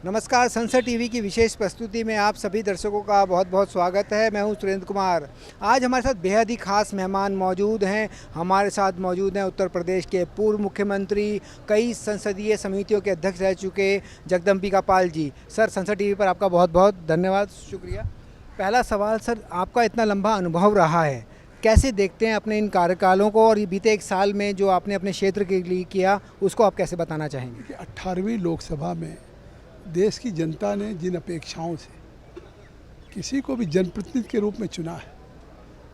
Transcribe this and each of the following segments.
नमस्कार। संसद टीवी की विशेष प्रस्तुति में आप सभी दर्शकों का बहुत बहुत स्वागत है। मैं हूं सुरेंद्र कुमार। आज हमारे साथ बेहद ही खास मेहमान मौजूद हैं। हमारे साथ मौजूद हैं उत्तर प्रदेश के पूर्व मुख्यमंत्री, कई संसदीय समितियों के अध्यक्ष रह चुके जगदम्बिका पाल जी। सर, संसद टीवी पर आपका बहुत बहुत धन्यवाद, शुक्रिया। पहला सवाल सर, आपका इतना लंबा अनुभव रहा है, कैसे देखते हैं अपने इन कार्यकालों को, और ये बीते एक साल में जो आपने अपने क्षेत्र के लिए किया उसको आप कैसे बताना चाहेंगे? 18वीं लोकसभा में देश की जनता ने जिन अपेक्षाओं से किसी को भी जनप्रतिनिधि के रूप में चुना है,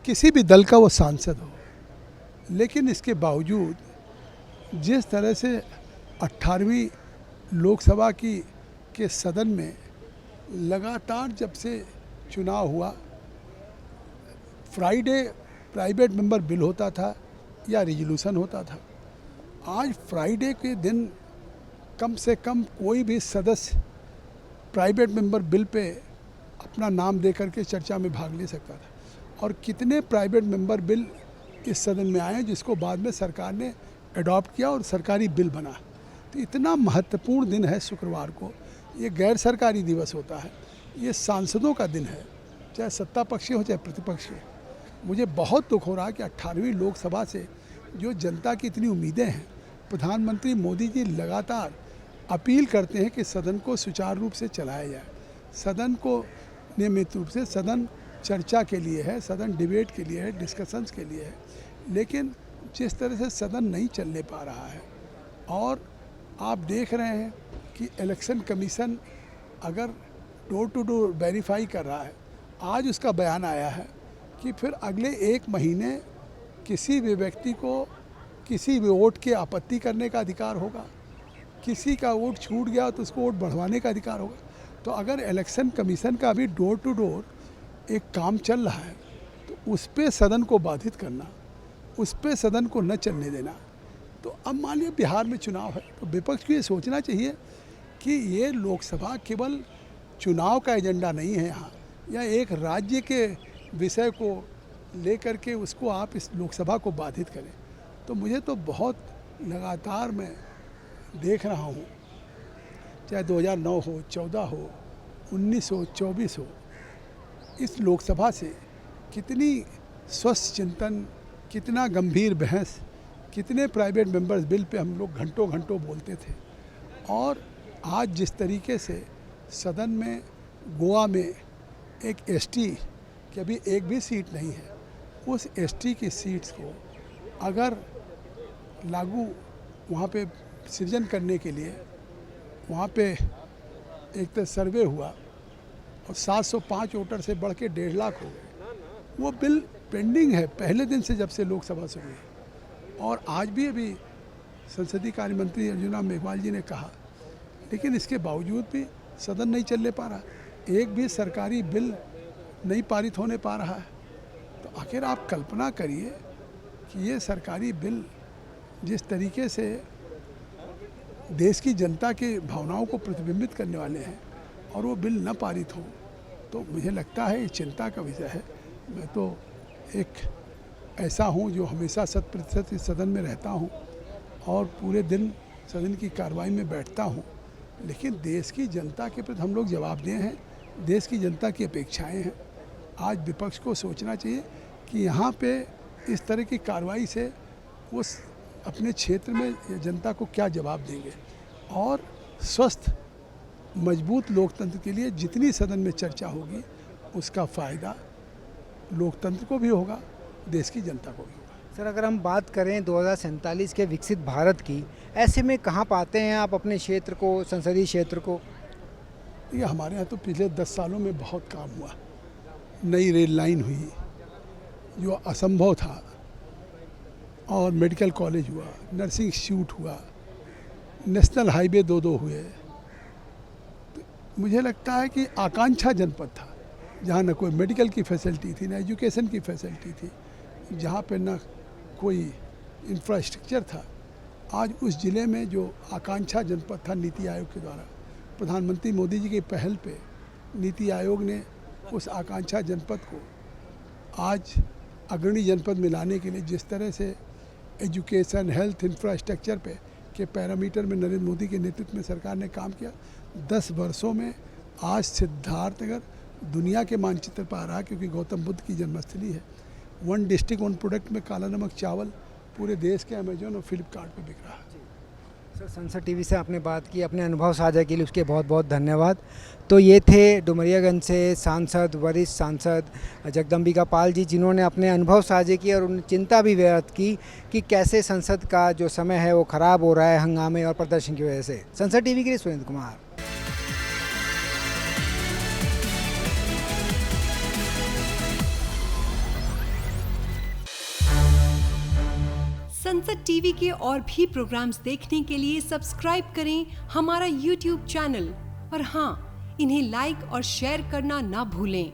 किसी भी दल का वो सांसद हो, लेकिन इसके बावजूद जिस तरह से 18वीं लोकसभा के सदन में लगातार जब से चुनाव हुआ, फ्राइडे प्राइवेट मेंबर बिल होता था या रिजोल्यूशन होता था। आज फ्राइडे के दिन कम से कम कोई भी सदस्य प्राइवेट मेंबर बिल पे अपना नाम दे करके चर्चा में भाग ले सकता था। और कितने प्राइवेट मेंबर बिल इस सदन में आए जिसको बाद में सरकार ने अडॉप्ट किया और सरकारी बिल बना। तो इतना महत्वपूर्ण दिन है शुक्रवार को। ये गैर सरकारी दिवस होता है, ये सांसदों का दिन है, चाहे सत्ता पक्षी हो चाहे प्रतिपक्षी हो। मुझे बहुत दुख हो रहा है कि 18वीं लोकसभा से जो जनता की इतनी उम्मीदें हैं, प्रधानमंत्री मोदी जी लगातार अपील करते हैं कि सदन को सुचारू रूप से चलाया जाए, सदन को नियमित रूप से, सदन चर्चा के लिए है, सदन डिबेट के लिए है, डिस्कशंस के लिए है, लेकिन जिस तरह से सदन नहीं चलने पा रहा है। और आप देख रहे हैं कि इलेक्शन कमीशन अगर डोर टू डोर वेरीफाई कर रहा है, आज उसका बयान आया है कि फिर अगले 1 महीने किसी भी व्यक्ति को किसी भी वोट की आपत्ति करने का अधिकार होगा, किसी का वोट छूट गया तो उसको वोट बढ़वाने का अधिकार होगा। तो अगर इलेक्शन कमीशन का अभी डोर टू डोर एक काम चल रहा है, तो उस पर सदन को बाधित करना, उस पर सदन को न चलने देना। तो अब मान लीजिए बिहार में चुनाव है, तो विपक्ष को ये सोचना चाहिए कि ये लोकसभा केवल चुनाव का एजेंडा नहीं है यहाँ, या एक राज्य के विषय को लेकर के उसको आप इस लोकसभा को बाधित करें। तो मुझे तो बहुत लगातार मैं देख रहा हूँ, चाहे 2009 हो, 14 हो, 19 हो, 24 हो, इस लोकसभा से कितनी स्वस्थ चिंतन, कितना गंभीर बहस, कितने प्राइवेट मेंबर्स बिल पे हम लोग घंटों घंटों बोलते थे। और आज जिस तरीके से सदन में गोवा में एक एसटी की अभी एक भी सीट नहीं है, उस एसटी की सीट्स को अगर लागू वहाँ पे सृजन करने के लिए वहाँ पे एक तो सर्वे हुआ और 705 वोटर से बढ़ के 1.5 लाख हो गए। वो बिल पेंडिंग है पहले दिन से, जब से लोकसभा शुरू हुई। और आज भी अभी संसदीय कार्य मंत्री अर्जुन मेघवाल जी ने कहा, लेकिन इसके बावजूद भी सदन नहीं चलने पा रहा, एक भी सरकारी बिल नहीं पारित होने पा रहा है। तो आखिर आप कल्पना करिए कि ये सरकारी बिल जिस तरीके से देश की जनता के भावनाओं को प्रतिबिंबित करने वाले हैं और वो बिल न पारित हो, तो मुझे लगता है ये चिंता का विषय है। मैं तो एक ऐसा हूँ जो हमेशा 100% इस सदन में रहता हूँ और पूरे दिन सदन की कार्रवाई में बैठता हूँ, लेकिन देश की जनता के प्रति हम लोग जवाबदेह हैं, देश की जनता की अपेक्षाएँ हैं। आज विपक्ष को सोचना चाहिए कि यहाँ पे इस तरह की कार्रवाई से उस अपने क्षेत्र में जनता को क्या जवाब देंगे। और स्वस्थ मजबूत लोकतंत्र के लिए जितनी सदन में चर्चा होगी, उसका फ़ायदा लोकतंत्र को भी होगा, देश की जनता को भी होगा। सर, अगर हम बात करें 2047 के विकसित भारत की, ऐसे में कहाँ पाते हैं आप अपने क्षेत्र को, संसदीय क्षेत्र को? ये हमारे यहाँ तो पिछले 10 सालों में बहुत काम हुआ। नई रेल लाइन हुई जो असंभव था, और मेडिकल कॉलेज हुआ, नर्सिंग इंस्टीट्यूट हुआ, नेशनल हाईवे 2 हुए। तो मुझे लगता है कि आकांक्षा जनपद था, जहाँ न कोई मेडिकल की फैसिलिटी थी, न एजुकेशन की फैसिलिटी थी, जहाँ पे न कोई इंफ्रास्ट्रक्चर था। आज उस ज़िले में जो आकांक्षा जनपद था, नीति आयोग के द्वारा, प्रधानमंत्री मोदी जी की पहल पे नीति आयोग ने उस आकांक्षा जनपद को आज अग्रणी जनपद में लाने के लिए जिस तरह से एजुकेशन, हेल्थ, इंफ्रास्ट्रक्चर पे के पैरामीटर में नरेंद्र मोदी के नेतृत्व में सरकार ने काम किया, 10 वर्षों में आज सिद्धार्थनगर दुनिया के मानचित्र पर आ रहा है, क्योंकि गौतम बुद्ध की जन्मस्थली है। 1 डिस्ट्रिक्ट 1 प्रोडक्ट में काला नमक चावल पूरे देश के अमेजोन और फ्लिपकार्ट पे बिक रहा है। सर, संसद टीवी से आपने बात की, अपने अनुभव साझा के लिए उसके बहुत बहुत धन्यवाद। तो ये थे डुमरियागंज से सांसद, वरिष्ठ सांसद जगदम्बिका पाल जी, जिन्होंने अपने अनुभव साझे किए और उन्होंने चिंता भी व्यक्त की कि कैसे संसद का जो समय है वो ख़राब हो रहा है हंगामे और प्रदर्शन की वजह से। संसद टीवी के लिए सुरेंद्र कुमार। संसद टीवी के और भी प्रोग्राम्स देखने के लिए सब्सक्राइब करें हमारा YouTube चैनल और हाँ, इन्हें लाइक और शेयर करना ना भूलें।